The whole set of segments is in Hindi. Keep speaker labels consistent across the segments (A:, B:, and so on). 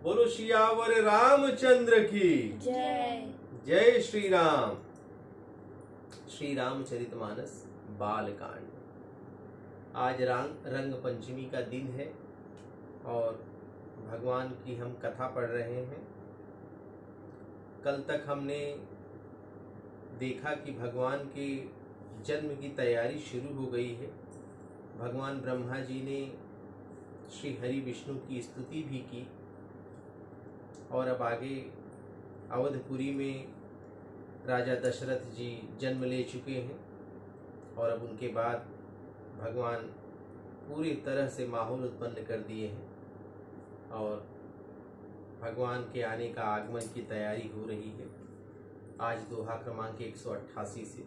A: बोलो सियावर रामचंद्र की
B: जय।
A: जय श्री राम। श्री रामचरितमानस बालकांड। आज रंग पंचमी का दिन है और भगवान की हम कथा पढ़ रहे हैं। कल तक हमने देखा कि भगवान के जन्म की तैयारी शुरू हो गई है। भगवान ब्रह्मा जी ने श्री हरि विष्णु की स्तुति भी की और अब आगे अवधपुरी में राजा दशरथ जी जन्म ले चुके हैं और अब उनके बाद भगवान पूरी तरह से माहौल उत्पन्न कर दिए हैं और भगवान के आने का आगमन की तैयारी हो रही है। आज दोहा क्रमांक 188 से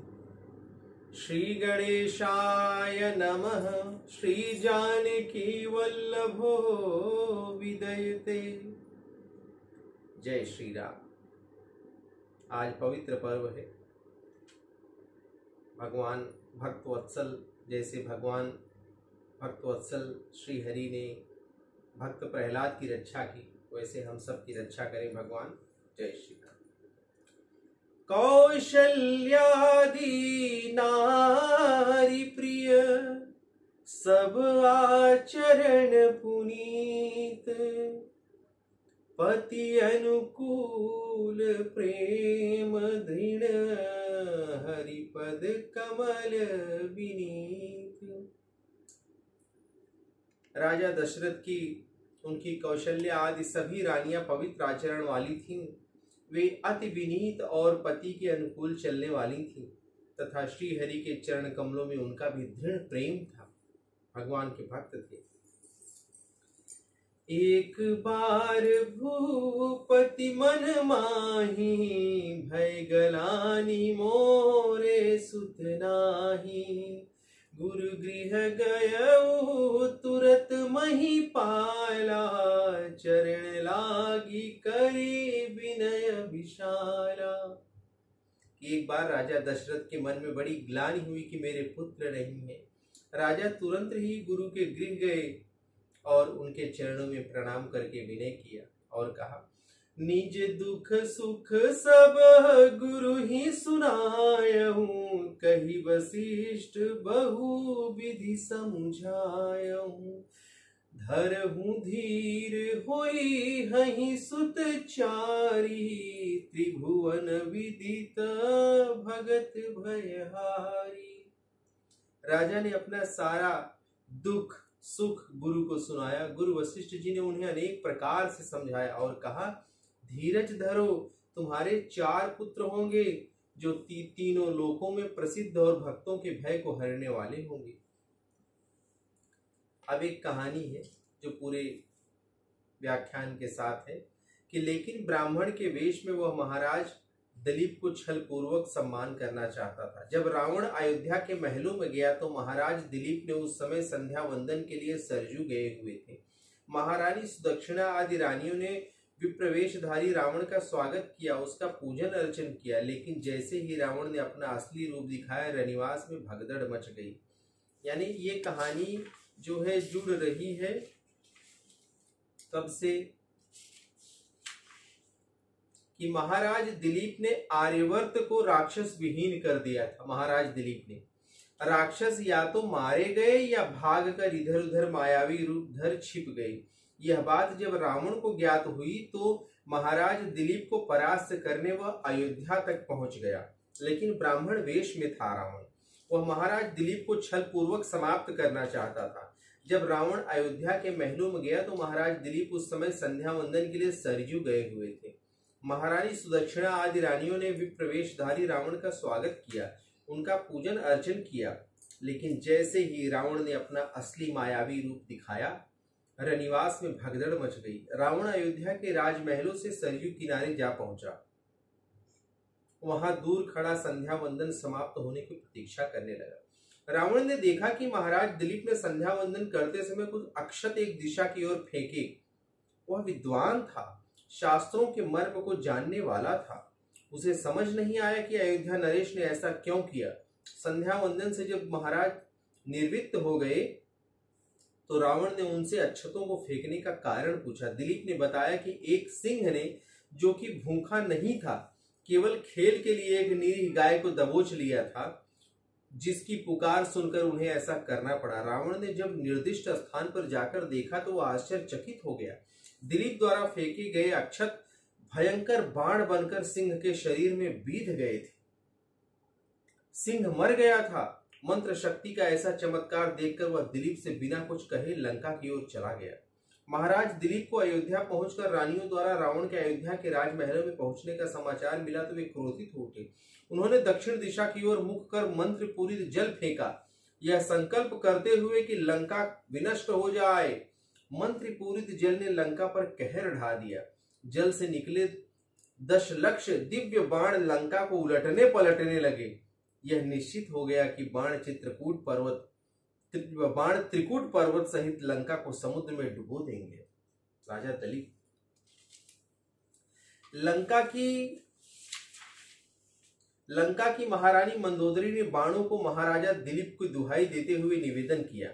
A: श्री गणेशाय नमः श्री जानकी वल्लभो विदयते। जय श्री राम। आज पवित्र पर्व है। भगवान भक्तवत्सल, जैसे भगवान भक्तवत्सल श्री हरि ने भक्त प्रहलाद की रक्षा की, वैसे हम सब की रक्षा करें भगवान। जय श्री राम। कौशल्यादि नारी प्रिय सब आचरण पुनीत, पति अनुकूल प्रेम दृढ़ हरिपद कमल विनीत। राजा दशरथ की, उनकी कौशल्या आदि सभी रानियां पवित्र आचरण वाली थीं। वे अति विनीत और पति के अनुकूल चलने वाली थीं तथा श्री हरि के चरण कमलों में उनका भी दृढ़ प्रेम था। भगवान के भक्त थे। एक बार भूपति मन माही, भय गलानी मोरे सुत नाही। गुरु गृह गयऊ तुरत मही पाला, चरण लागी करी विनय विशाला। एक बार राजा दशरथ के मन में बड़ी ग्लानि हुई कि मेरे पुत्र नहीं है। राजा तुरंत ही गुरु के गृह गए और उनके चरणों में प्रणाम करके विनय किया और कहा, निज दुख सुख सब गुरु ही सुनायहूं, कही वशिष्ठ बहु विधि समझायहूं। धरहूं धीर होई हहि सुत चारी, त्रिभुवन विदित भगत भयहारी। राजा ने अपना सारा दुख सुख गुरु को सुनाया। गुरु वशिष्ठ जी ने उन्हें अनेक प्रकार से समझाया और कहा, धीरज धरो, तुम्हारे 4 पुत्र होंगे जो तीनों लोकों में प्रसिद्ध और भक्तों के भय को हरने वाले होंगे। अब एक कहानी है जो पूरे व्याख्यान के साथ है कि लेकिन ब्राह्मण के वेश में वह महाराज दिलीप को छल पूर्वक सम्मान करना चाहता था। जब रावण अयोध्या के महलों में गया तो महाराज दिलीप ने उस समय संध्या वंदन के लिए सरजू गए हुए थे। महारानी सुदक्षिणा आदि रानियों ने विप्रवेशधारी रावण का स्वागत किया, उसका पूजन अर्चन किया। लेकिन जैसे ही रावण ने अपना असली रूप दिखाया, रनिवास में भगदड़ मच गई। यानी ये कहानी जो है जुड़ रही है कब से कि महाराज दिलीप ने आर्यवर्त को राक्षस विहीन कर दिया था। महाराज दिलीप ने राक्षस या तो मारे गए या भागकर इधर उधर मायावी रूप धर छिप गए। यह बात जब रावण को ज्ञात हुई तो महाराज दिलीप को परास्त करने वह अयोध्या तक पहुंच गया। लेकिन ब्राह्मण वेश में था रावण। वह महाराज दिलीप को छल पूर्वक समाप्त करना चाहता था। जब रावण अयोध्या के महलों में गया तो महाराज दिलीप उस समय संध्या वंदन के लिए सरजू गए हुए थे। महारानी सुदक्षिणा आदि रानियों ने विप्रवेशधारी रावण का स्वागत किया, उनका पूजन अर्चन किया। लेकिन जैसे ही रावण ने अपना असली मायावी रूप दिखाया, रनिवास में भगदड़ मच गई। रावण अयोध्या के राजमहलों से सरयू किनारे जा पहुंचा। वहां दूर खड़ा संध्या वंदन समाप्त होने की प्रतीक्षा करने लगा। रावण ने देखा कि महाराज दिलीप ने संध्या वंदन करते समय कुछ अक्षत एक दिशा की ओर फेंके। वह विद्वान था, शास्त्रों के मर्म को जानने वाला था। उसे समझ नहीं आया कि अयोध्या नरेश ने ऐसा क्यों किया। संध्या वंदन से जब महाराज निर्वृत्त हो गए तो रावण ने उनसे अक्षतों को फेंकने का कारण पूछा। दिलीप ने बताया कि एक सिंह ने, जो कि भूखा नहीं था, केवल खेल के लिए एक निरीह गाय को दबोच लिया था, जिसकी पुकार सुनकर उन्हें ऐसा करना पड़ा। रावण ने जब निर्दिष्ट स्थान पर जाकर देखा तो वह आश्चर्यचकित हो गया। दिलीप द्वारा फेंके गए अक्षत भयंकर बाण बनकर सिंह के शरीर में बीध गए थे। सिंह मर गया था। मंत्र शक्ति का ऐसा चमत्कार देखकर वह दिलीप से बिना कुछ कहे लंका की ओर चला गया। महाराज दिलीप को अयोध्या पहुंचकर रानियों द्वारा रावण के अयोध्या के राजमहलों में पहुंचने का समाचार मिला तो वे क्रोधित हो उठे। उन्होंने दक्षिण दिशा की ओर मुख कर मंत्र पूरित जल फेंका, यह संकल्प करते हुए कि लंका विनष्ट हो जाए। मंत्र पूरित जल ने लंका पर कहर ढा दिया। जल से निकले 10 लाख दिव्य बाण लंका को उलटने पलटने लगे। यह निश्चित हो गया कि बाण त्रिकूट पर्वत सहित लंका को समुद्र में डुबो देंगे। राजा दिलीप लंका की महारानी मंदोदरी ने बाणों को महाराजा दिलीप को दुहाई देते हुए निवेदन किया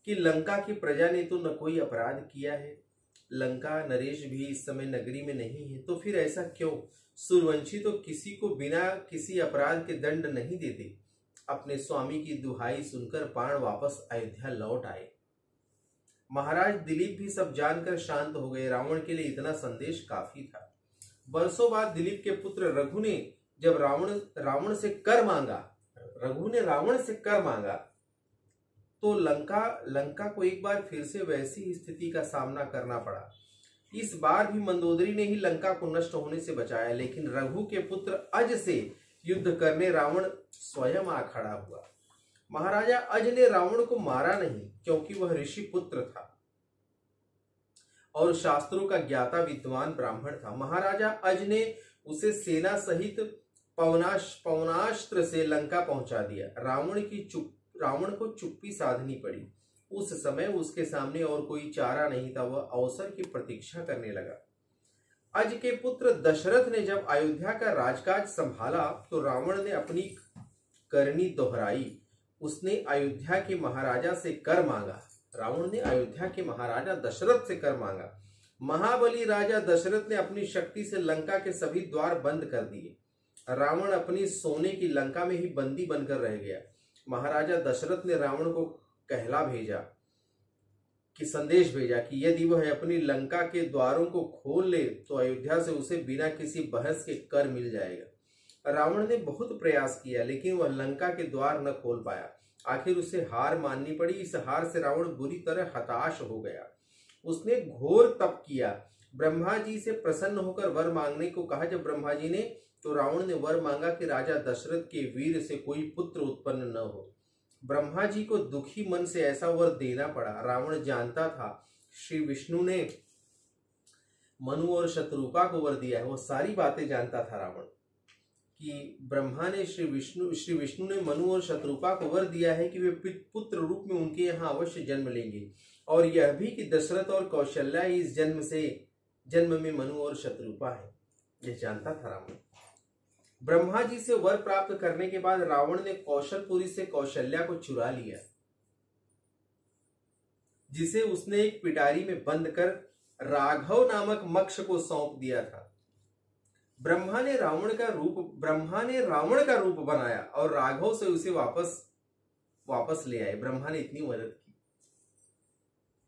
A: कि लंका की प्रजा ने तो न कोई अपराध किया है, लंका नरेश भी इस समय नगरी में नहीं है, तो फिर ऐसा क्यों? सूर्यवंशी तो किसी को बिना किसी अपराध के दंड नहीं देते। अपने स्वामी की दुहाई सुनकर बाण वापस अयोध्या लौट आए। महाराज दिलीप भी सब जानकर शांत हो गए। रावण के लिए इतना संदेश काफी था। वर्षों बाद दिलीप के पुत्र रघु ने जब रावण से कर मांगा तो लंका को एक बार फिर से वैसी स्थिति का सामना करना पड़ा। इस बार भी मंदोदरी ने ही लंका को नष्ट होने से बचाया, लेकिन रघु के पुत्र अज से युद्ध करने रावण स्वयं आ खड़ा हुआ। महाराजा अज ने रावण को मारा नहीं, क्योंकि वह ऋषि पुत्र था और शास्त्रों का ज्ञाता विद्वान ब्राह्मण था। महाराजा अज ने उसे सेना सहित पवनास्त्र से लंका पहुंचा दिया। रावण को चुप्पी साधनी पड़ी। उस समय उसके सामने और कोई चारा नहीं था। वह अवसर की प्रतीक्षा करने लगा। अज के पुत्र दशरथ ने जब अयोध्या का राजकाज संभाला तो रावण ने अपनी करनी दोहराई। उसने अयोध्या के महाराजा से कर मांगा। रावण ने अयोध्या के महाराजा दशरथ से कर मांगा। महाबली राजा दशरथ ने अपनी शक्ति से लंका के सभी द्वार बंद कर दिए। रावण अपनी सोने की लंका में ही बंदी बनकर रह गया। महाराजा दशरथ ने रावण को संदेश भेजा कि यदि वह अपनी लंका के द्वारों को खोल ले तो अयोध्या से उसे बिना किसी बहस के कर मिल जाएगा। रावण ने बहुत प्रयास किया, लेकिन वह लंका के द्वार न खोल पाया। आखिर उसे हार माननी पड़ी। इस हार से रावण बुरी तरह हताश हो गया। उसने घोर तप किया। ब्रह्मा जी से प्रसन्न होकर वर मांगने को कहा। जब ब्रह्मा जी ने तो रावण ने वर मांगा कि राजा दशरथ के वीर से कोई पुत्र उत्पन्न न हो। ब्रह्मा जी को दुखी मन से ऐसा वर देना पड़ा। रावण जानता था श्री विष्णु ने मनु और शत्रुपा को वर दिया है। वो सारी बातें जानता था रावण कि ब्रह्मा ने श्री विष्णु ने मनु और शत्रुपा को वर दिया है कि वे पुत्र रूप में उनके यहाँ अवश्य जन्म लेंगे, और यह भी कि दशरथ और कौशल्या इस जन्म में मनु और शत्रुपा है। यह जानता था रावण। ब्रह्मा जी से वर प्राप्त करने के बाद रावण ने कौशलपुरी से कौशल्या को चुरा लिया, जिसे उसने एक पिटारी में बंद कर राघव नामक मक्ष को सौंप दिया था। ब्रह्मा ने रावण का रूप बनाया और राघव से उसे वापस ले आए। ब्रह्मा ने इतनी मदद की,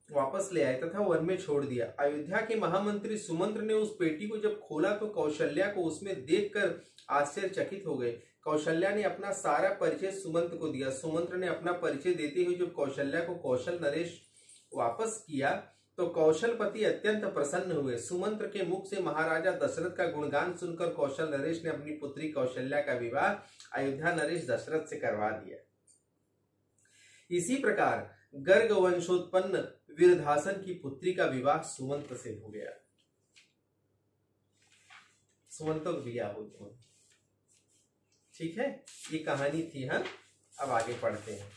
A: वापस ले आए तथा वन में छोड़ दिया। अयोध्या के महामंत्री सुमंत्र ने उस पेटी को जब खोला तो कौशल्या को उसमें देखकर आश्चर्यचकित हो गए। कौशल्या ने अपना सारा परिचय सुमंत्र को दिया। सुमंत्र ने अपना परिचय देते हुए जब कौशल्या को कौशल नरेश वापस किया तो कौशलपति अत्यंत प्रसन्न हुए। सुमंत्र के मुख से महाराजा दशरथ का गुणगान सुनकर कौशल नरेश ने अपनी पुत्री कौशल्या का विवाह अयोध्या नरेश दशरथ से करवा दिया। इसी प्रकार गर्ग वंशोत्पन्न वीरधासन की पुत्री का विवाह सुमंत्र से हो गया। सुमंत्र का विवाह हो गया। ठीक है, ये कहानी थी। हाँ, अब आगे पढ़ते हैं।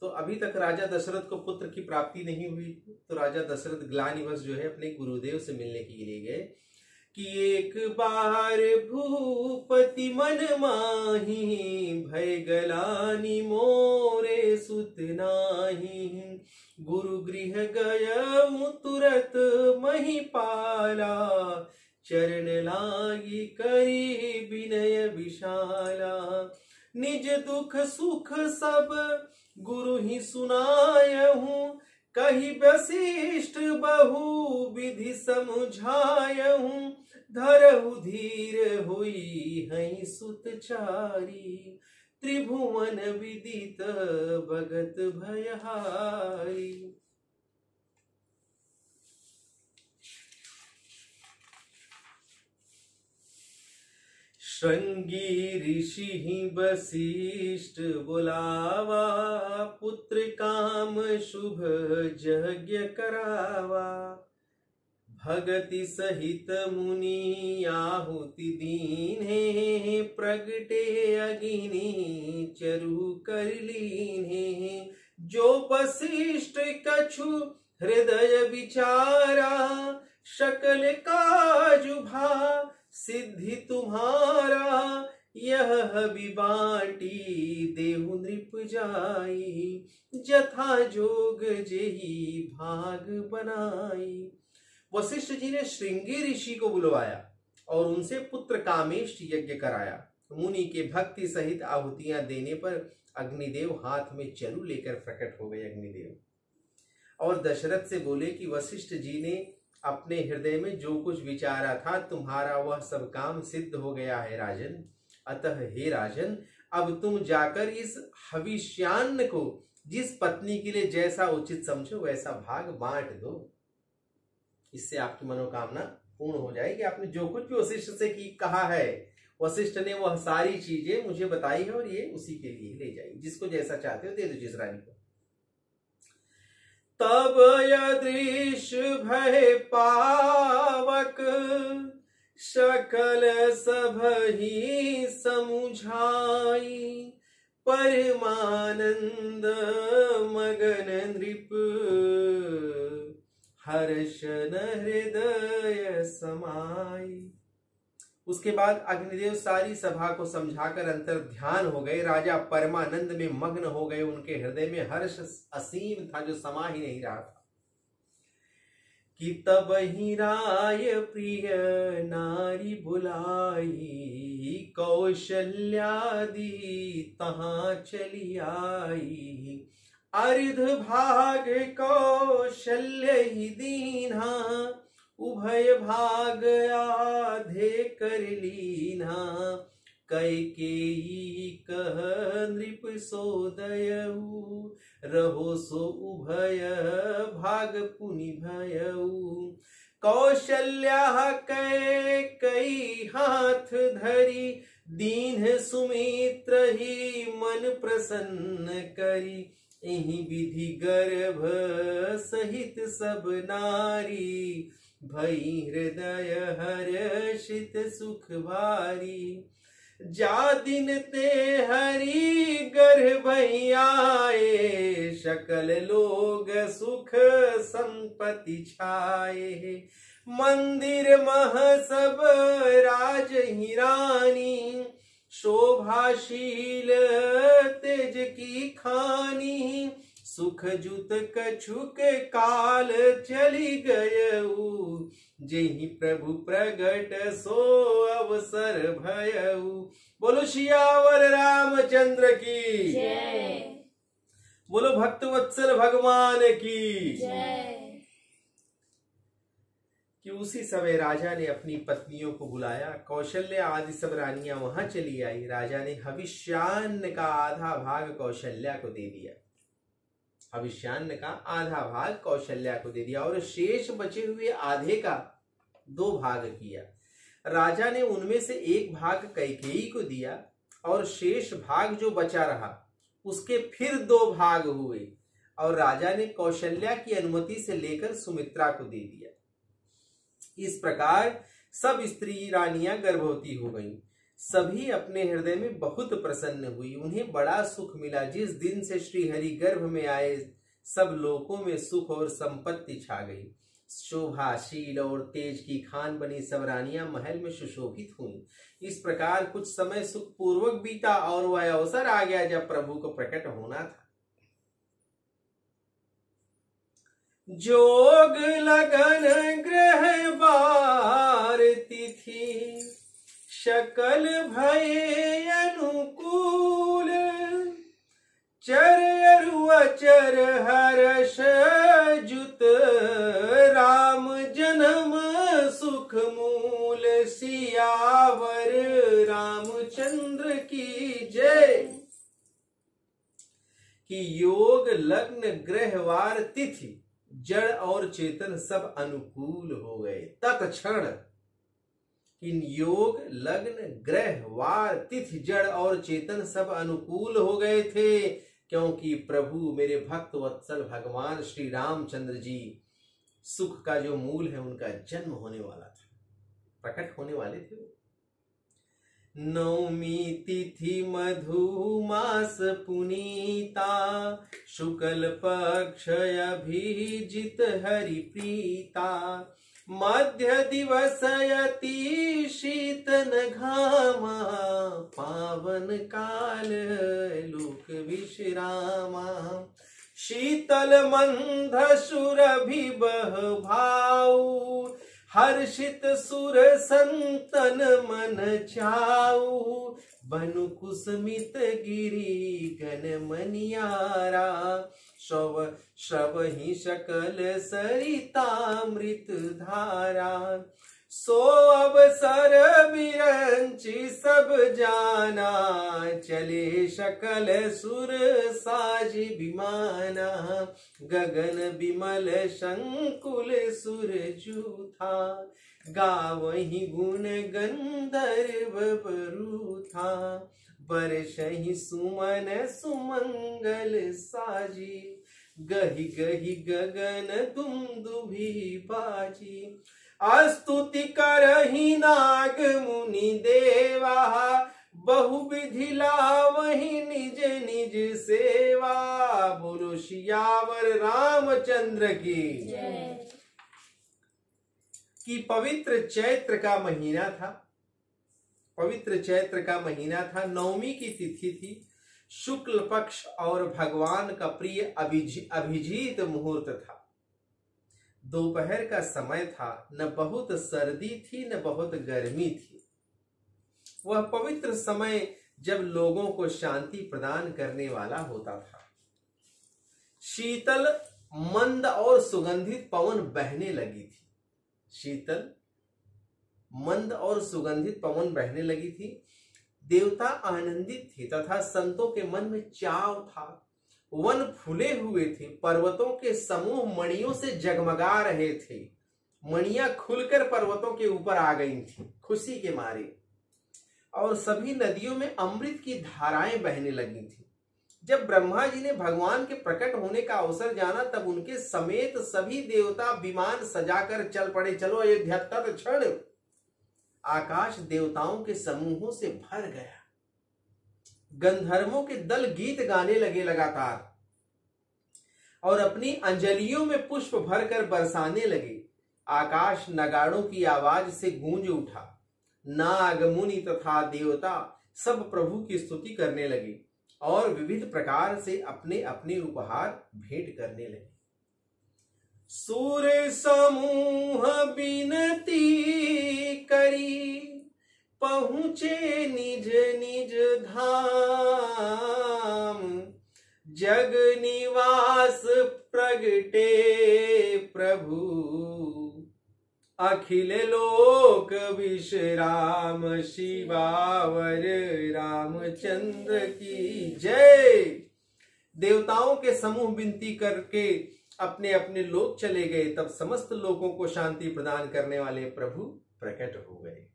A: तो अभी तक राजा दशरथ को पुत्र की प्राप्ति नहीं हुई, तो राजा दशरथ ग्लानिवश जो है अपने गुरुदेव से मिलने के लिए गए। कि एक बार भूपति मन माही, भय गलानी मोरे सुत नाही। गुरु गृह गयउ तुरत महिपाला, चरण लागी करी विनय विशाला। निज दुख सुख सब गुरु ही सुनायहूँ, कही वशिष्ठ बहु विधि समझायहूँ। धरहु धीर हुई हई सुतचारी, त्रिभुवन विदित भगत भयहारी। श्रृंगी ऋषि वशिष्ठ बुलावा, पुत्र काम शुभ यज्ञ करावा। भगति सहित मुनि आहुति दीन्हे, प्रगटे अग्नि चरु कर लीन्हे। जो वशिष्ठ कछु हृदय विचारा, सकल काजु भा सिद्धि तुम्हारा। यह विबाटी देहु नृप जाई, जथा जोग जेहि भाग बनाई। वशिष्ठ जी ने श्रृंगी ऋषि को बुलवाया और उनसे पुत्र कामेष्ट यज्ञ कराया। मुनि के भक्ति सहित आहुतियां देने पर अग्निदेव हाथ में चरु लेकर प्रकट हो गए। अग्निदेव और दशरथ से बोले कि वशिष्ठ जी ने अपने हृदय में जो कुछ विचारा था, तुम्हारा वह सब काम सिद्ध हो गया है राजन। अतः हे राजन, अब तुम जाकर इस हविष्यान्न को जिस पत्नी के लिए जैसा उचित समझो वैसा भाग बांट दो। इससे आपकी मनोकामना पूर्ण हो जाएगी। आपने जो कुछ भी वशिष्ठ से कहा है, वशिष्ठ ने वह सारी चीजें मुझे बताई है और ये उसी के लिए ले जाइए। जिसको जैसा चाहते हो दे दो जिस रानी को। तब यदृश भय पावक, सकल सबहि समुझाई। परमानंद मगन नृप, हर्षन हृदय समाई। उसके बाद अग्निदेव सारी सभा को समझाकर अंतर ध्यान हो गए। राजा परमानंद में मग्न हो गए। उनके हृदय में हर्ष असीम था जो समा ही नहीं रहा था। कि तब ही राय प्रिय नारी बुलाई, कौशल्यादि तहां चली आई। अर्ध भाग कौशल्य ही दीन्हा, उभय भाग आधे कर लीन्हा। कैकेयी कह नृप सोदयऊ, रहो सो उभय भाग पुनि भयऊ। कौशल्या कैकेयी हाथ धरी, दीन्ह सुमित्र ही मन प्रसन्न करी। एहि विधि गर्भ सहित सब नारी, भई हृदय हर्षित सुख भारी। जा दिन ते हरि गर्भ आए, सकल लोग सुख संपत्ति छाए। मंदिर मह सब राज ही रानी, शोभाशील तेज की खानी। सुख जुत कछुक काल चली गयऊ, जेहि प्रभु प्रगट सो अवसर भयऊ। बोलो सियावर रामचंद्र की जय। बोलो भक्तवत्सल भगवान की जय। कि उसी समय राजा ने अपनी पत्नियों को बुलाया। कौशल्या आदि सब रानियां वहां चली आई। राजा ने हविष्यान्न का आधा भाग कौशल्या को दे दिया। हविष्यान्न का आधा भाग कौशल्या को दे दिया और शेष बचे हुए आधे का 2 भाग किया। राजा ने उनमें से एक भाग कैकेयी को दिया और शेष भाग जो बचा रहा उसके फिर 2 भाग हुए और राजा ने कौशल्या की अनुमति से लेकर सुमित्रा को दे दिया। इस प्रकार सब स्त्री रानियां गर्भवती हो गईं। सभी अपने हृदय में बहुत प्रसन्न हुई। उन्हें बड़ा सुख मिला। जिस दिन से श्री हरि गर्भ में आए सब लोकों में सुख और संपत्ति छा गई। शोभाशील और तेज की खान बनी सब रानियां महल में सुशोभित हुई। इस प्रकार कुछ समय सुखपूर्वक बीता और वह अवसर आ गया जब प्रभु को प्रकट होना था। जोग लगन ग्रह बार तिथि शकल भये अनुकूल, चर अचर हर्ष जुत राम जन्म सुख मूल, सियावर रामचंद्र की जय। कि योग लग्न ग्रहवार तिथि जड़ और चेतन सब अनुकूल हो गए। तत्क्षण इन योग लग्न ग्रह वार तिथि जड़ और चेतन सब अनुकूल हो गए थे, क्योंकि प्रभु मेरे भक्त वत्सल भगवान श्री रामचंद्र जी सुख का जो मूल है उनका जन्म होने वाला था, प्रकट होने वाले थे वो। नवमी तिथि मधुमास पुनीता, शुक्ल पक्ष अभिजित हरि प्रीता, मध्य दिवस अति शीतन घामा, पावन काल लोक विश्रामा, शीतल मंद सुरभि बह भाऊ, हर्षित सुर संतन मन चाऊ, बनु कुसमित गिरी गण मनियारा, श्रवहि सकल सरितामृत धारा, सो अवसर विरंचि सब जाना, चले सकल सुर साज विमाना, गगन विमल शंकुल सुर जूथा, गावहि गुण गंधर्व बरूथा, बरसहि सुमन सुमंगल साजी, गहि गहि गगन दुमदुभि बाजी, स्तुति करहि नाग मुनि देवा, बहुविधि लावहि निज निज सेवा। बोलो सियावर रामचंद्र की। कि पवित्र चैत्र का महीना था, पवित्र चैत्र का महीना था, नवमी की तिथि थी, शुक्ल पक्ष और भगवान का प्रिय अभिजीत मुहूर्त था। दोपहर का समय था, न बहुत सर्दी थी न बहुत गर्मी थी। वह पवित्र समय जब लोगों को शांति प्रदान करने वाला होता था। शीतल मंद और सुगंधित पवन बहने लगी थी। शीतल मंद और सुगंधित पवन बहने लगी थी। देवता आनंदित थे तथा संतों के मन में चाव था। वन फूले हुए थे, पर्वतों के समूह मणियों से जगमगा रहे थे। मणियां खुलकर पर्वतों के ऊपर आ गई थी खुशी के मारे, और सभी नदियों में अमृत की धाराएं बहने लगी थी। जब ब्रह्मा जी ने भगवान के प्रकट होने का अवसर जाना, तब उनके समेत सभी देवता विमान सजाकर चल पड़े। चलो अयोध्या। तत्क्षण आकाश देवताओं के समूहों से भर गया। गंधर्वों के दल गीत गाने लगे लगातार और अपनी अंजलियों में पुष्प भरकर बरसाने लगे। आकाश नगाड़ों की आवाज से गूंज उठा। नाग मुनि तथा देवता सब प्रभु की स्तुति करने लगे और विविध प्रकार से अपने अपने उपहार भेंट करने लगे। सूर समूह बिनती करी, पहुँचे निज निज धाम। जग निवास प्रगटे प्रभु, अखिल लोक विश्राम। शिवावर रामचंद्र की जय। देवताओं के समूह विनती करके अपने अपने लोक चले गए। तब समस्त लोगों को शांति प्रदान करने वाले प्रभु प्रकट हो गए।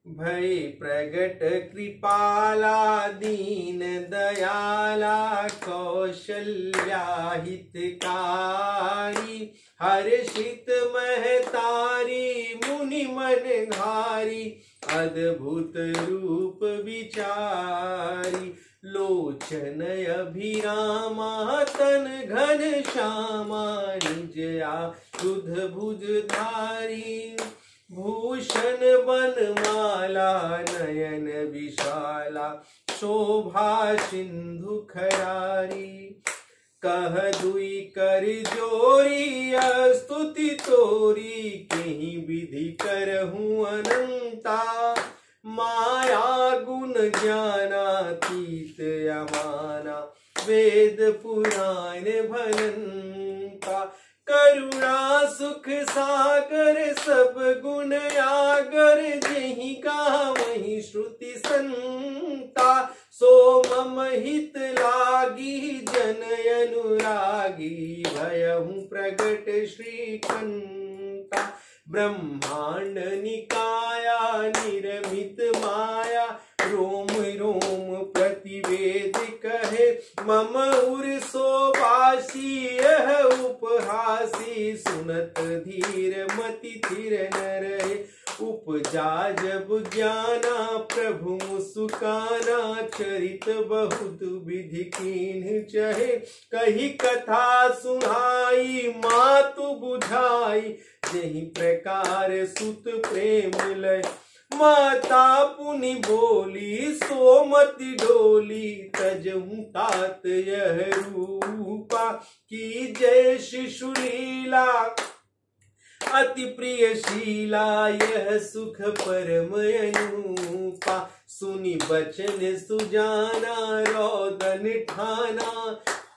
A: भय प्रगट कृपाला दीन दयाला, कौशल्या हितकारी। हर्षित महतारी मुनि मन धारी, अद्भुत रूप विचारी। लोचन अभिरामा तन घन श्यामा निजया युध भुजधारी भूषण बनमाला नयन विशाला शोभा सिंधु खरारी कह दुई कर जोरी स्तुति तोरी कहीं विधि करहूं अनंता माया गुण ज्ञानातीत अमाना वेद पुराण भनंता करुणा सुख सागर सब गुण आगर जहीं कहा वहीं श्रुति संता सो मम हित लागी जन अनुरागी भयहु प्रगट श्रीकंता ब्रह्मांड निकाया निर्मित माया रोम रोम प्रतिवेद कहे मम उर सोबासी यह उपहासी सुनत धीर मति थिर न रहे उपजा जब ज्ञाना प्रभु मुस्काना चरित बहुत विधि कीन चहे कही कथा सुनाई मातु बुझाई जही प्रकार सुत प्रेम लय माता पुनि बोली सोमति डोली तजहु तात यह रूपा की जय शिशु लीला अति प्रिय शीला यह सुख परम अनुपा सुनी बचन सुजाना रोदन ठाना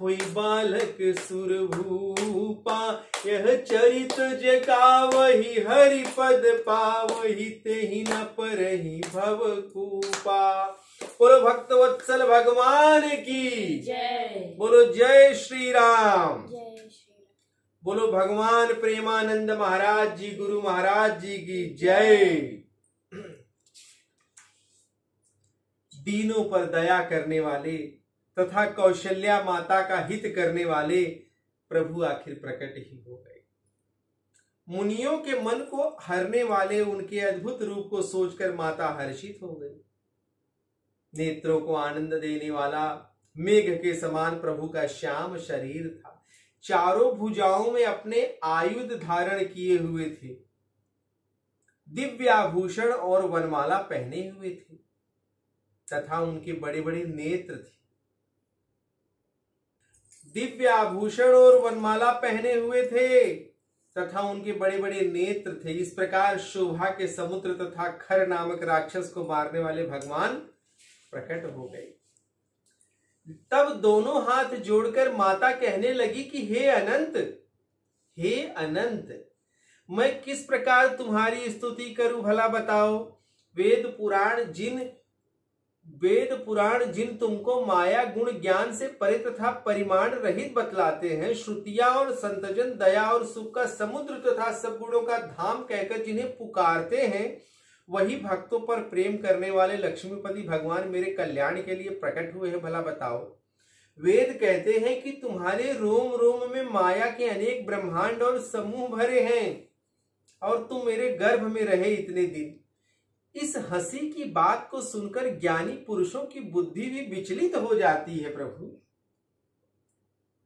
A: हुई बालक सुरभूपा यह चरित जगा वही हरि पद पावही तेहि न परहि भव कूपा। बोलो भक्तवत्सल भगवान की जय। बोलो जय श्री राम। बोलो भगवान प्रेमानंद महाराज जी गुरु महाराज जी की जय। दीनों पर दया करने वाले तथा कौशल्या माता का हित करने वाले प्रभु आखिर प्रकट ही हो गए। मुनियों के मन को हरने वाले उनके अद्भुत रूप को सोचकर माता हर्षित हो गई। नेत्रों को आनंद देने वाला मेघ के समान प्रभु का श्याम शरीर था। चारों भुजाओं में अपने आयुध धारण किए हुए थे, दिव्याभूषण और वनमाला पहने हुए थे तथा उनके बड़े बड़े नेत्र थे। दिव्याभूषण और वनमाला पहने हुए थे तथा उनके बड़े बड़े नेत्र थे। इस प्रकार शोभा के समुद्र तथा खर नामक राक्षस को मारने वाले भगवान प्रकट हो गए। तब दोनों हाथ जोड़कर माता कहने लगी कि हे अनंत, मैं किस प्रकार तुम्हारी स्तुति करूं भला बताओ। वेद पुराण जिन तुमको माया गुण ज्ञान से परे तथा परिमाण रहित बतलाते हैं, श्रुतियां और संतजन दया और सुख का समुद्र तथा सब गुणों का धाम कहकर जिन्हें पुकारते हैं, वही भक्तों पर प्रेम करने वाले लक्ष्मीपति भगवान मेरे कल्याण के लिए प्रकट हुए हैं भला बताओ। वेद कहते हैं कि तुम्हारे रोम रोम में माया के अनेक ब्रह्मांड और समूह भरे हैं और तुम मेरे गर्भ में रहे इतने दिन। इस हंसी की बात को सुनकर ज्ञानी पुरुषों की बुद्धि भी विचलित हो जाती है प्रभु।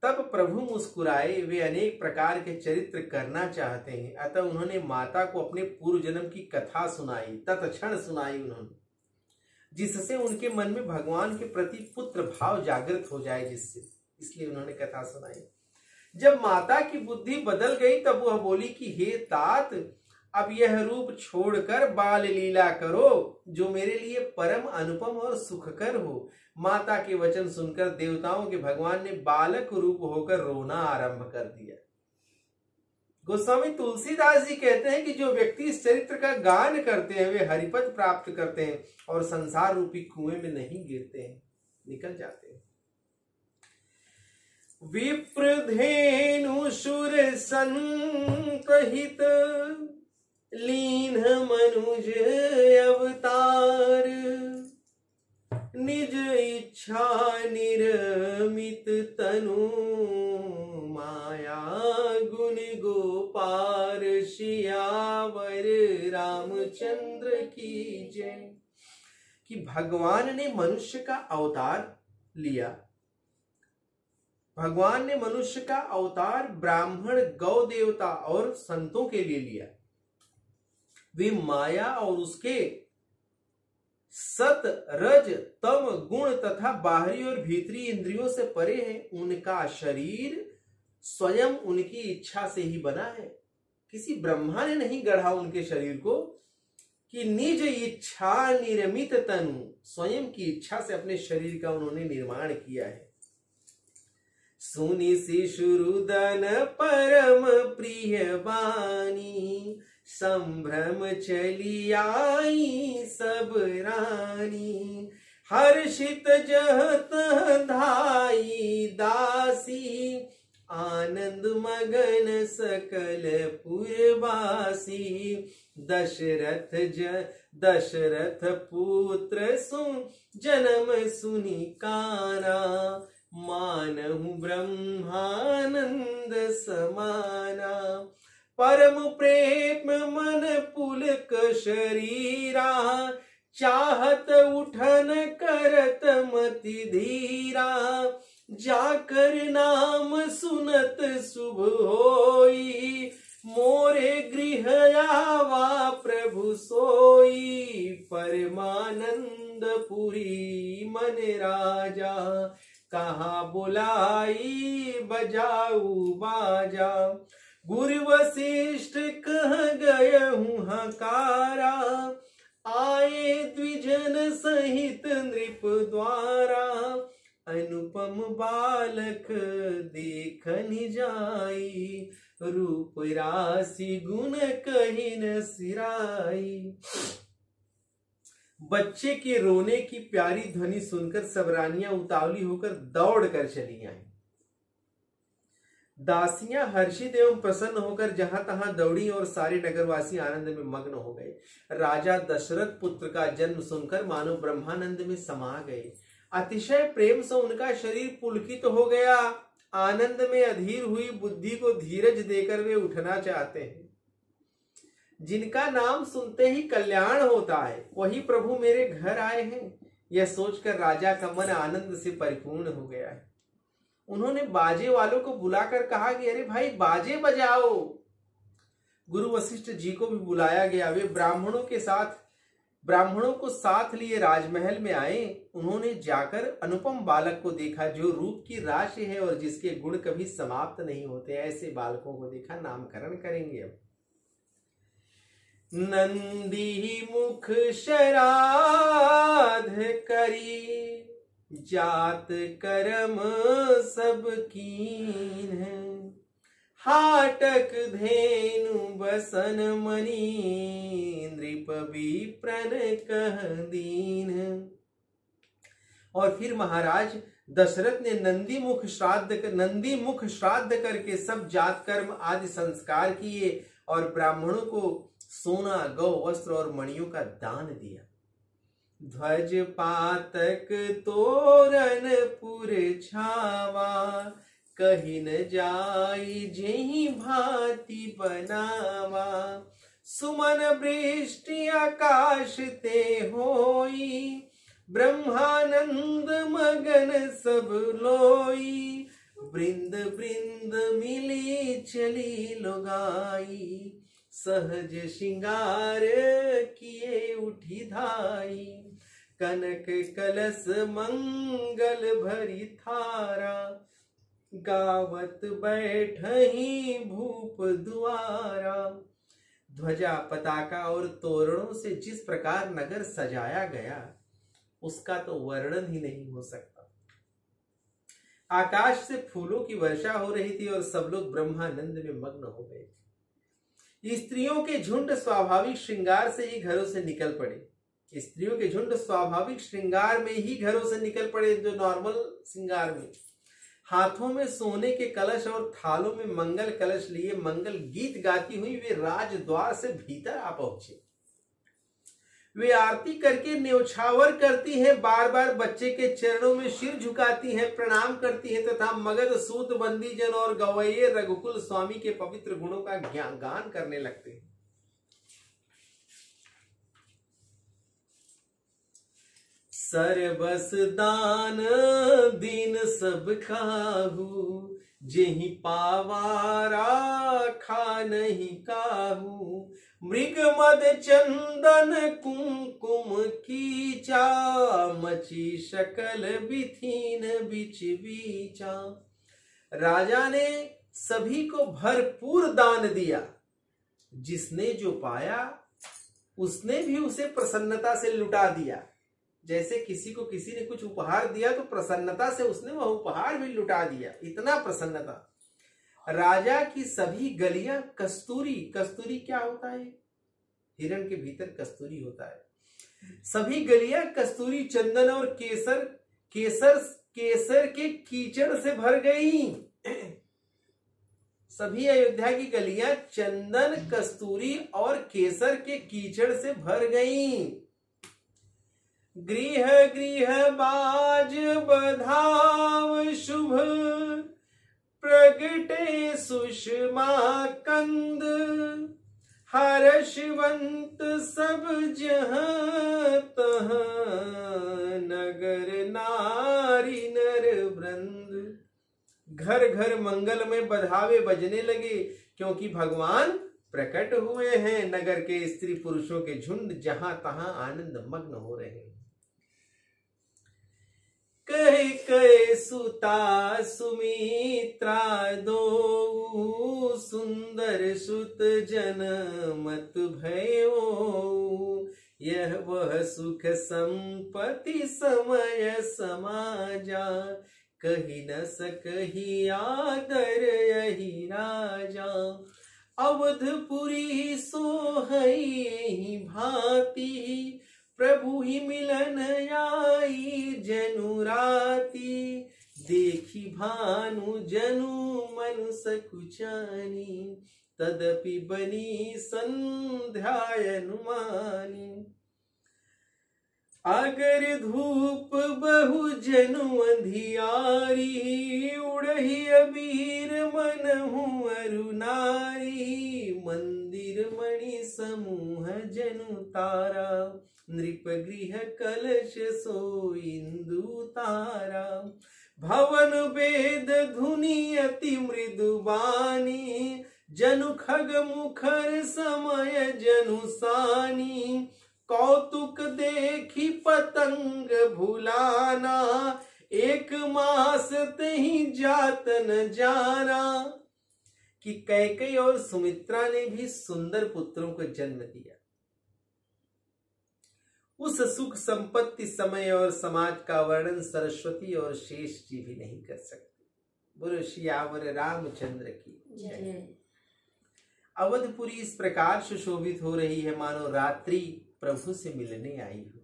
A: तब प्रभु मुस्कुराए। वे अनेक प्रकार के चरित्र करना चाहते हैं, अतः उन्होंने माता को अपने पूर्व जन्म की कथा सुनाई, तत्क्षण सुनाई उन्होंने, जिससे उनके मन में भगवान के प्रति पुत्र भाव जागृत हो जाए, इसलिए उन्होंने कथा सुनाई। जब माता की बुद्धि बदल गई तब वह बोली कि हे तात, अब यह रूप छोड़कर बाल लीला करो जो मेरे लिए परम अनुपम और सुखकर हो। माता के वचन सुनकर देवताओं के भगवान ने बालक रूप होकर रोना आरंभ कर दिया। गोस्वामी तुलसीदास जी कहते हैं कि जो व्यक्ति इस चरित्र का गान करते हैं वे हरिपद प्राप्त करते हैं और संसार रूपी कुएं में नहीं गिरते हैं, निकल जाते हैं। विप्रधेनु सुर संतहित लीन मनुज अवतार, निज इच्छा निर्मित तनु माया गुण गोपार, सियावर रामचंद्र की जय। कि भगवान ने मनुष्य का अवतार लिया। भगवान ने मनुष्य का अवतार ब्राह्मण, गौ देवता और संतों के लिए लिया। वे माया और उसके सत, रज, तम गुण तथा बाहरी और भीतरी इंद्रियों से परे हैं। उनका शरीर स्वयं उनकी इच्छा से ही बना है। किसी ब्रह्मा ने नहीं गढ़ा उनके शरीर को, कि निज इच्छा निर्मित तनु, स्वयं की इच्छा से अपने शरीर का उन्होंने निर्माण किया है। सुनि शिशुरुदन परम प्रिय वाणी, संभ्रम चली आई सब रानी। हर्षित जह तह धाई दासी, आनंद मगन सकल पुरवासी। दशरथ पुत्र सुन जन्म सुनि काना, मानहु ब्रह्मानंद समाना। परम प्रेम मन पुलक शरीरा, चाहत उठन करत मति धीरा। जाकर नाम सुनत शुभ होई, मोरे गृह आवा प्रभु सोई। परमानंद पुरी मन राजा, कहाँ बुलाई बजाऊ बाजा। गुरु वशिष्ठ कह गए हूँ हकारा, आए द्विजन सहित नृप द्वारा। अनुपम बालक देखन जाई, रूप राशि गुण कही न सिराई। बच्चे के रोने की प्यारी ध्वनि सुनकर सब रानियां उतावली होकर दौड़ कर चली आईं। दासियां हर्षित एवं प्रसन्न होकर जहां तहां दौड़ी और सारे नगरवासी आनंद में मग्न हो गए। राजा दशरथ पुत्र का जन्म सुनकर मानो ब्रह्मानंद में समा गए। अतिशय प्रेम से उनका शरीर पुलकित हो गया। आनंद में अधीर हुई बुद्धि को धीरज देकर वे उठना चाहते हैं। जिनका नाम सुनते ही कल्याण होता है, वही प्रभु मेरे घर आए हैं, यह सोचकर राजा का मन आनंद से परिपूर्ण हो गया है। उन्होंने बाजे वालों को बुलाकर कहा कि अरे भाई बाजे बजाओ। गुरु वशिष्ठ जी को भी बुलाया गया। वे ब्राह्मणों को साथ लिए राजमहल में आए। उन्होंने जाकर अनुपम बालक को देखा, जो रूप की राशि है और जिसके गुण कभी समाप्त नहीं होते। ऐसे बालकों को देखा, नामकरण करेंगे। अब नंदी मुख शराध करी, जात कर्म सब कीन है। हाटक धेनु बसन मनी, नृप विप्रन कह दीन। और फिर महाराज दशरथ ने नंदी मुख श्राद्ध करके सब जात कर्म आदि संस्कार किए और ब्राह्मणों को सोना, गौ, वस्त्र और मणियों का दान दिया। ध्वज पातक तोरण पुर छावा, कही न जाई जेहि भांति बनावा। सुमन वृष्टि आकाश ते होई, ब्रह्मानंद मगन सब लोई। वृंद वृंद मिली चली लोगाई, सहज श्रृंगार किए उठी धाई। कनक कलश मंगल भरी थारा, गावत बैठही भूप द्वारा। ध्वजा, पताका और तोरणों से जिस प्रकार नगर सजाया गया, उसका तो वर्णन ही नहीं हो सकता। आकाश से फूलों की वर्षा हो रही थी और सब लोग ब्रह्मानंद में मग्न हो गए थे। स्त्रियों के झुंड स्वाभाविक श्रृंगार से ही घरों से निकल पड़े। स्त्रियों के झुंड स्वाभाविक श्रृंगार में ही घरों से निकल पड़े, जो नॉर्मल श्रृंगार में। हाथों में सोने के कलश और थालों में मंगल कलश लिए मंगल गीत गाती हुई वे राजद्वार से भीतर आ पहुंचे। वे आरती करके न्योछावर करती हैं, बार बार बच्चे के चरणों में सिर झुकाती हैं, प्रणाम करती हैं तथा मगध सूत बंदी जन और गवैये रघुकुल स्वामी के पवित्र गुणों का गान करने लगते हैं। सरबस दान दीन सब काहू, जेहि पावारा खा नहीं काहू। मृग मद चंदन कुमकुम कीचा, मची शकल बिथीन बिच बीचा। राजा ने सभी को भरपूर दान दिया। जिसने जो पाया उसने भी उसे प्रसन्नता से लुटा दिया। जैसे किसी को किसी ने कुछ उपहार दिया तो प्रसन्नता से उसने वह उपहार भी लुटा दिया, इतना प्रसन्नता। राजा की सभी गलियां कस्तूरी, कस्तूरी क्या होता है? हिरण के भीतर कस्तूरी होता है। सभी गलियां कस्तूरी, चंदन और केसर केसर केसर के कीचड़ से भर गई। सभी अयोध्या की गलियां चंदन, कस्तूरी और केसर के कीचड़ से भर गईं। गृह गृह बाज बधाव शुभ, प्रगटे सुषमा कंद। हर्षवंत सब जहां तहां, नगर नारी नर वृंद। घर घर मंगल में बधावे बजने लगे, क्योंकि भगवान प्रकट हुए हैं। नगर के स्त्री पुरुषों के झुंड जहां तहां आनंद मग्न हो रहे हैं। कह कह सुता सुमित्रा दो, सुंदर सुत जनमत भयो। यह वह सुख संपत्ति समय समाजा, कही न सकही आदर यही राजा। अवधपुरी सोहई भांति, प्रभु ही मिलन आई जनु राती। देखी भानु जनु मन सकुचानी, तदपि बनी संध्याय अनुमानी। अगर धूप बहु जनु अंधियारी, उड़ही अबीर मनहु अरु नारी। मंदिर मणि समूह जनु तारा, नृप गृह कलश सो इंदु तारा। भवन वेद धुनि अति मृदु बानी, जनु खग मुखर समय जनु सानी। कौतुक देखी पतंग भुलाना, एक मास तही जात न जाना। कि कैकेयी और सुमित्रा ने भी सुंदर पुत्रों को जन्म दिया। उस सुख संपत्ति, समय और समाज का वर्णन सरस्वती और शेष जी भी नहीं कर सकते। बोलो सियावर रामचंद्र की जय। अवधपुरी इस प्रकार सुशोभित हो रही है मानो रात्रि प्रभु से मिलने आई हो,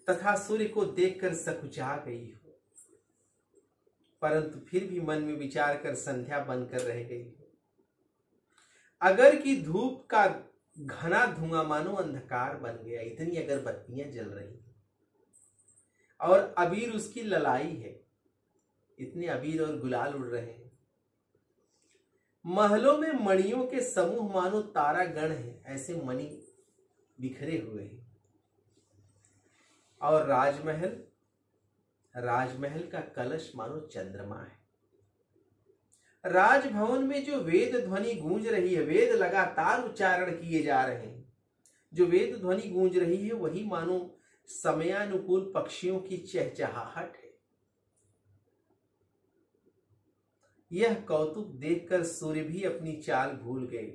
A: तथा सूर्य को देखकर सकुचा गई हो, परंतु फिर भी मन में विचार कर संध्या बनकर रह गई हो। अगर कि धूप का घना धुआं मानो अंधकार बन गया, इतनी अगरबत्तियां जल रही और अबीर उसकी ललाई है, इतने अबीर और गुलाल उड़ रहे हैं। महलों में मणियों के समूह मानो तारा गण है, ऐसे मणि बिखरे हुए हैं। और राजमहल का कलश मानो चंद्रमा है। राजभवन में जो वेद ध्वनि गूंज रही है, वेद लगातार उच्चारण किए जा रहे हैं। जो वेद ध्वनि गूंज रही है वही मानो समयानुकूल पक्षियों की चहचहाहट है। यह कौतुक देखकर सूर्य भी अपनी चाल भूल गए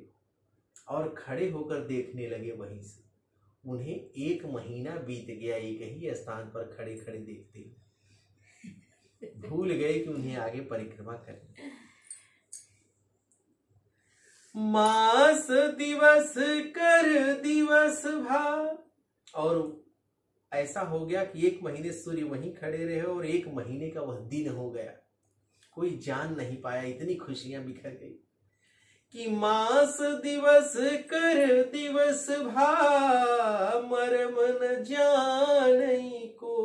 A: और खड़े होकर देखने लगे वहीं से। उन्हें 1 महीना बीत गया एक ही स्थान पर खड़े खड़े देखते हुए। भूल गए कि उन्हें आगे परिक्रमा करनी। मास दिवस कर दिवस भा, और ऐसा हो गया कि 1 महीने सूर्य वहीं खड़े रहे और 1 महीने का वह दिन हो गया। कोई जान नहीं पाया, इतनी खुशियां बिखर गई कि मास दिवस कर दिवस भा, मर्म न जाने को।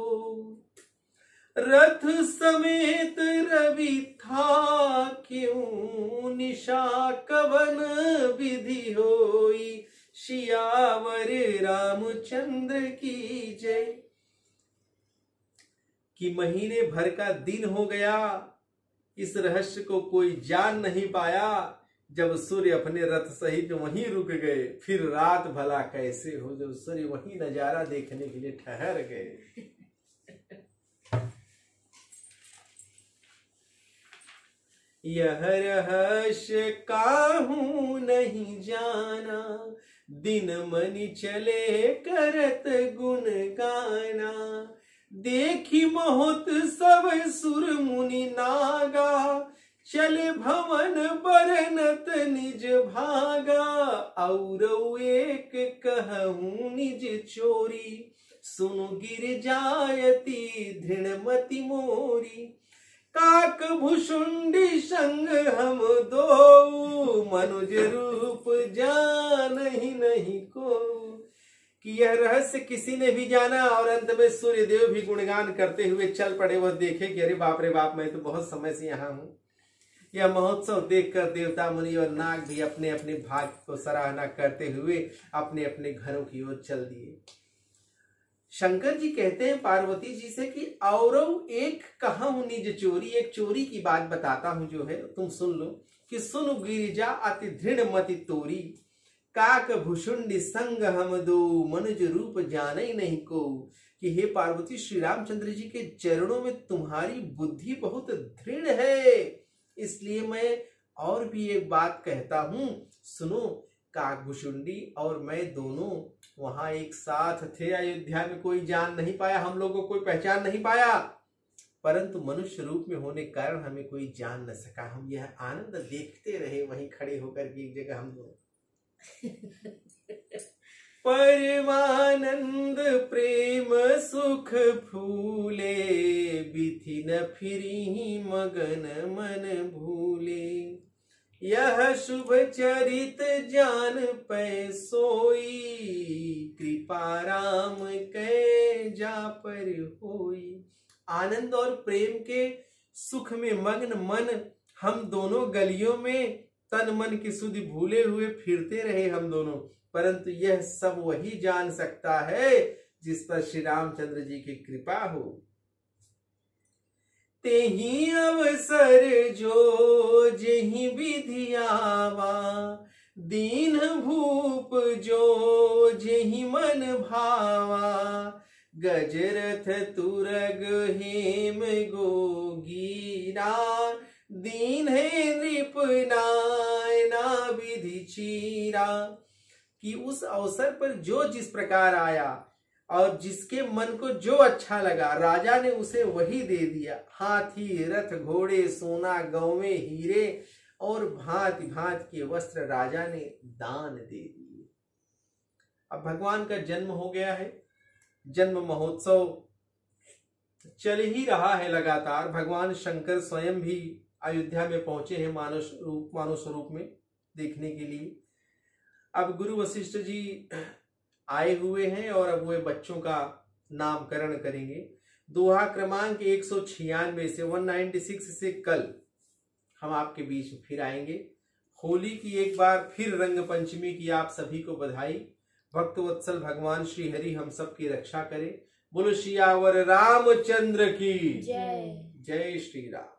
A: रथ समेत रवि था क्यों, निशा कवन विधि होई। सियावर रामचंद्र की जय। कि महीने भर का दिन हो गया, इस रहस्य को कोई जान नहीं पाया। जब सूर्य अपने रथ सहित वहीं रुक गए, फिर रात भला कैसे हो जब सूर्य वहीं नजारा देखने के लिए ठहर गए। यह रहस्य काहू नहीं जाना, दिन मनि चले करत गुण गाना। देखी महोत्सव सुर मुनि नागा, चले भवन बरनत निज भागा। और एक कहूँ निज चोरी, सुनु गिर जायती दृढ़मति मोरी। काक भुषुंडी संग हम दो, मनुज रूप जान ही नहीं को। कि यह रहस्य किसी ने भी जाना और अंत में सूर्य देव भी गुणगान करते हुए चल पड़े। वह देखे कि अरे बाप रे बाप, मैं तो बहुत समय से यहाँ हूँ। यह महोत्सव देखकर देवता मुनि और नाग भी अपने अपने भाग्य को सराहना करते हुए अपने अपने घरों की ओर चल दिए। शंकर जी कहते हैं पार्वती जी से कि और एक कहूँ निज चोरी, एक चोरी की बात बताता हूं जो है तुम सुन लो। कि सुनु गिरिजा अति दृढ़ मति तोरी, काक भुषुंडी संग हम दो, मनुज रूप जाने नहीं को। कि हे पार्वती, श्री रामचंद्र जी के चरणों में तुम्हारी बुद्धि बहुत दृढ़ है, इसलिए मैं और भी एक बात कहता हूं, सुनो। काकभुषुंडी और मैं दोनों वहां एक साथ थे। अयोध्या में कोई जान नहीं पाया, हम लोगों को कोई पहचान नहीं पाया, परंतु मनुष्य रूप में होने के कारण हमें कोई जान न सका। हम यह आनंद देखते रहे वहीं खड़े होकर के एक जगह हम दोनों। परमानंद प्रेम सुख फूले, बिथि न फिरी मगन मन भूले। यह शुभ चरित जान पै सोई, कृपा राम कै जा पर होई। आनंद और प्रेम के सुख में मग्न मन हम दोनों गलियों में तन मन की सुधि भूले हुए फिरते रहे हम दोनों, परंतु यह सब वही जान सकता है जिस पर श्री रामचंद्र जी की कृपा हो। तेहि अवसर जो जेहि विधि आवा, दीन भूप जो जेहि मन भावा। गजरथ तुरग हेम गोगीरा, दीन है नृप नायना विधि चीरा। कि उस अवसर पर जो जिस प्रकार आया और जिसके मन को जो अच्छा लगा, राजा ने उसे वही दे दिया। हाथी रथ घोड़े सोना गौवें हीरे और भांति भांति के वस्त्र राजा ने दान दे दिए। अब भगवान का जन्म हो गया है, जन्म महोत्सव चल ही रहा है लगातार। भगवान शंकर स्वयं भी अयोध्या में पहुंचे हैं मानव स्वरूप में देखने के लिए। अब गुरु वशिष्ठ जी आए हुए हैं और अब वे बच्चों का नामकरण करेंगे। दोहा क्रमांक 196 से 196 से कल हम आपके बीच में फिर आएंगे। होली की एक बार फिर रंग पंचमी की आप सभी को बधाई। भक्त वत्सल भगवान श्री हरि हम सब की रक्षा करे। बोलो सियावर रामचंद्र की जय। जय श्री राम।